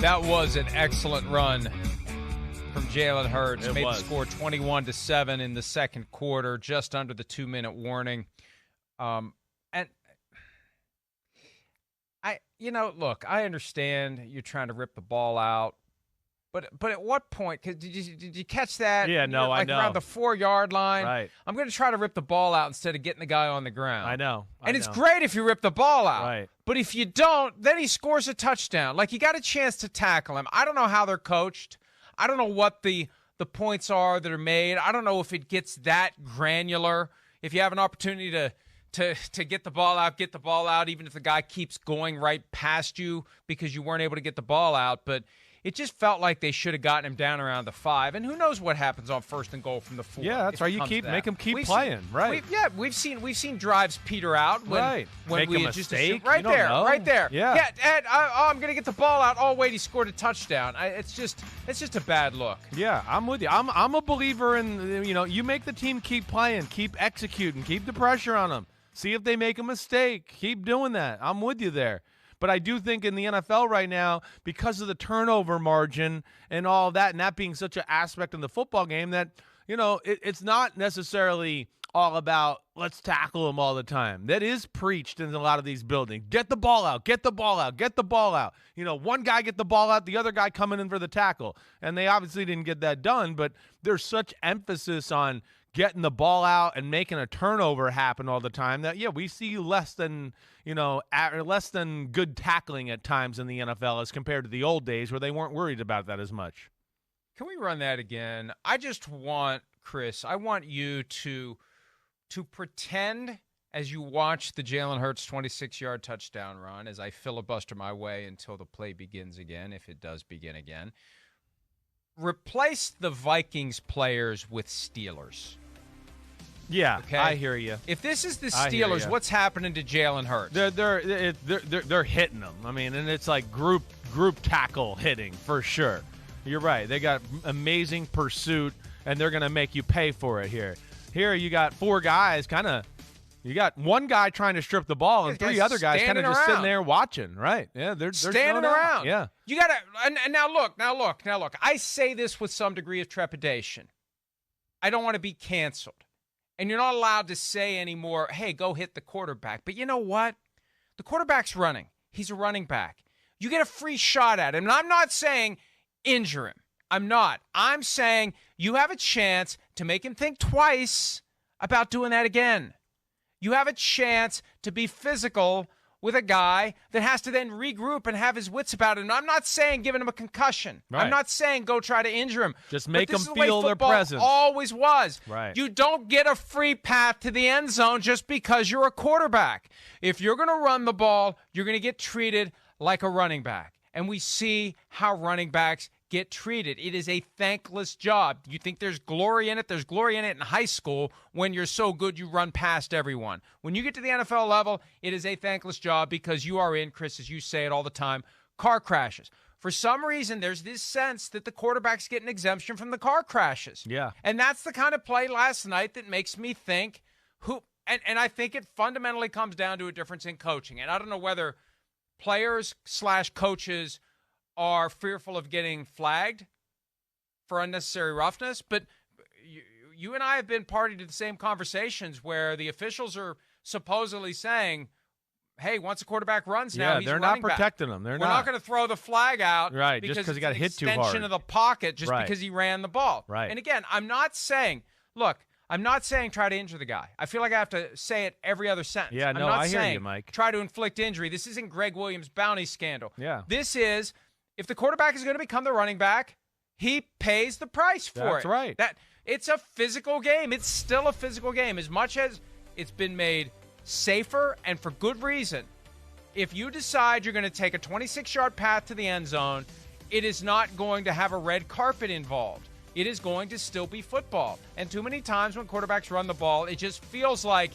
That was an excellent run from Jalen Hurts. Made the score 21-7 in the second quarter, just under the 2-minute warning. And look, I understand you're trying to rip the ball out, but at what point? Did you catch that? Yeah, no, I know. Around the 4-yard line. Right. I'm going to try to rip the ball out instead of getting the guy on the ground. I know. It's great if you rip the ball out. Right. But if you don't, then he scores a touchdown. Like, you got a chance to tackle him. I don't know how they're coached. I don't know what the points are that are made. I don't know if it gets that granular. If you have an opportunity to get the ball out, even if the guy keeps going right past you because you weren't able to get the ball out. But it just felt like they should have gotten him down around the 5. And who knows what happens on 1st and goal from the 4. Yeah, that's right. You make him keep playing. Right. We've seen drives peter out when make we a mistake. Right there. Yeah. And I'm going to get the ball out. Oh wait, he scored a touchdown. It's just a bad look. Yeah, I'm with you. I'm a believer in you make the team keep playing, keep executing, keep the pressure on them. See if they make a mistake. Keep doing that. I'm with you there. But I do think in the NFL right now, because of the turnover margin and all that, and that being such an aspect in the football game, that, it's not necessarily all about let's tackle them all the time. That is preached in a lot of these buildings. Get the ball out, get the ball out, get the ball out. One guy get the ball out, the other guy coming in for the tackle. And they obviously didn't get that done, but there's such emphasis on getting the ball out and making a turnover happen all the time that, we see less than good tackling at times in the NFL as compared to the old days where they weren't worried about that as much. Can we run that again? I just want, Chris, you to pretend as you watch the Jalen Hurts 26-yard touchdown run, as I filibuster my way until the play begins again, if it does begin again. Replace the Vikings players with Steelers. Yeah, okay? I hear you. If this is the Steelers, what's happening to Jalen Hurts? They're hitting them. I mean, and it's like group tackle hitting for sure. You're right. They got amazing pursuit, and they're going to make you pay for it here. Here you got 4 guys you got one guy trying to strip the ball and 3 other guys kind of just sitting there watching, right? Yeah, they're standing around. Yeah. You got to and now look. I say this with some degree of trepidation. I don't want to be canceled. And you're not allowed to say anymore, hey, go hit the quarterback. But you know what? The quarterback's running. He's a running back. You get a free shot at him. And I'm not saying injure him. I'm not. I'm saying you have a chance to make him think twice about doing that again. You have a chance to be physical with a guy that has to then regroup and have his wits about it. And I'm not saying giving him a concussion. Right. I'm not saying go try to injure him. Just make them feel their presence. Always was. Right. You don't get a free path to the end zone just because you're a quarterback. If you're going to run the ball, you're going to get treated like a running back. And we see how running backs get treated. It is a thankless job. You think there's glory in it? There's glory in it in high school when you're so good you run past everyone. When you get to the NFL level, it is a thankless job because you are in, Chris, as you say it all the time, car crashes. For some reason, there's this sense that the quarterbacks get an exemption from the car crashes. Yeah. And that's the kind of play last night that makes me think and I think it fundamentally comes down to a difference in coaching. And I don't know whether players/coaches are fearful of getting flagged for unnecessary roughness, but you and I have been party to the same conversations where the officials are supposedly saying, hey, once a quarterback runs now, he's they're not protecting him. We're not going to throw the flag out just because he got hit too hard. Extension of the pocket just because he ran the ball. Right. And again, I'm not saying try to injure the guy. I feel like I have to say it every other sentence. Yeah, no, I hear you, Mike. Try to inflict injury. This isn't Greg Williams' bounty scandal. Yeah. This is, if the quarterback is going to become the running back, he pays the price for it. That's right. It's a physical game. It's still a physical game. As much as it's been made safer and for good reason, if you decide you're going to take a 26-yard path to the end zone, it is not going to have a red carpet involved. It is going to still be football. And too many times when quarterbacks run the ball, it just feels like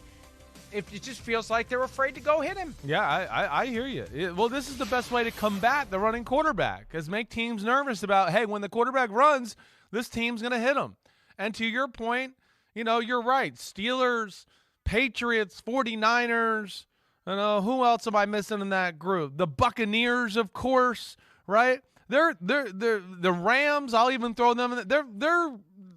they're afraid to go hit him. Yeah, I hear you. Well, this is the best way to combat the running quarterback, is make teams nervous about, hey, when the quarterback runs, this team's going to hit him. And to your point, you're right. Steelers, Patriots, 49ers, who else am I missing in that group? The Buccaneers, of course, right? The Rams, I'll even throw them in.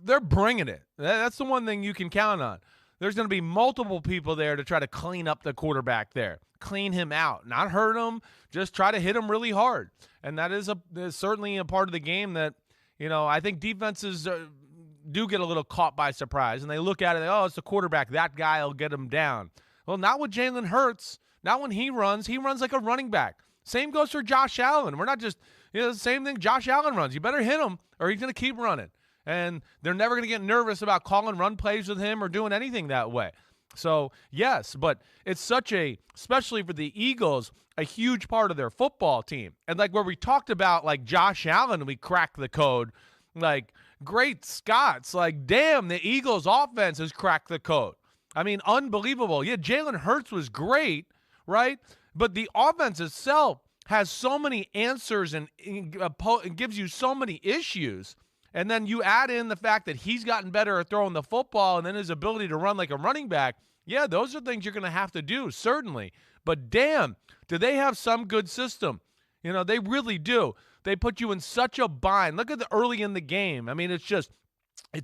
They're bringing it. That's the one thing you can count on. There's going to be multiple people there to try to clean up the quarterback there, clean him out, not hurt him, just try to hit him really hard. And that is certainly a part of the game that, I think defenses do get a little caught by surprise, and they look at it, it's the quarterback. That guy will get him down. Well, not with Jalen Hurts. Not when he runs like a running back. Same goes for Josh Allen. We're not just, the same thing Josh Allen runs. You better hit him or he's going to keep running. And they're never going to get nervous about calling run plays with him or doing anything that way. So, yes, but it's especially for the Eagles, a huge part of their football team. And like where we talked about like Josh Allen, we cracked the code. Like, great Scots. Like, damn, the Eagles offense has cracked the code. I mean, unbelievable. Yeah, Jalen Hurts was great, right? But the offense itself has so many answers and gives you so many issues. And then you add in the fact that he's gotten better at throwing the football and then his ability to run like a running back. Yeah, those are things you're going to have to do, certainly. But damn, do they have some good system. They really do. They put you in such a bind. Look at the early in the game. I mean, it's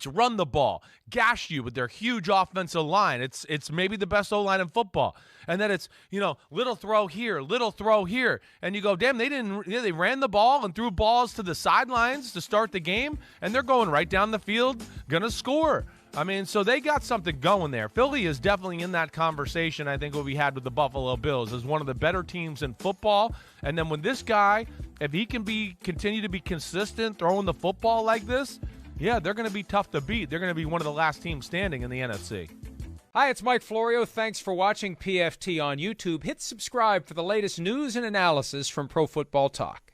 run the ball, gash you with their huge offensive line. It's maybe the best O-line in football. And then it's, little throw here. And you go, damn, they ran the ball and threw balls to the sidelines to start the game, and they're going right down the field, going to score. I mean, so they got something going there. Philly is definitely in that conversation, I think, what we had with the Buffalo Bills as one of the better teams in football. And then when this guy, if he can continue to be consistent throwing the football like this, yeah, they're going to be tough to beat. They're going to be one of the last teams standing in the NFC. Hi, it's Mike Florio. Thanks for watching PFT on YouTube. Hit subscribe for the latest news and analysis from Pro Football Talk.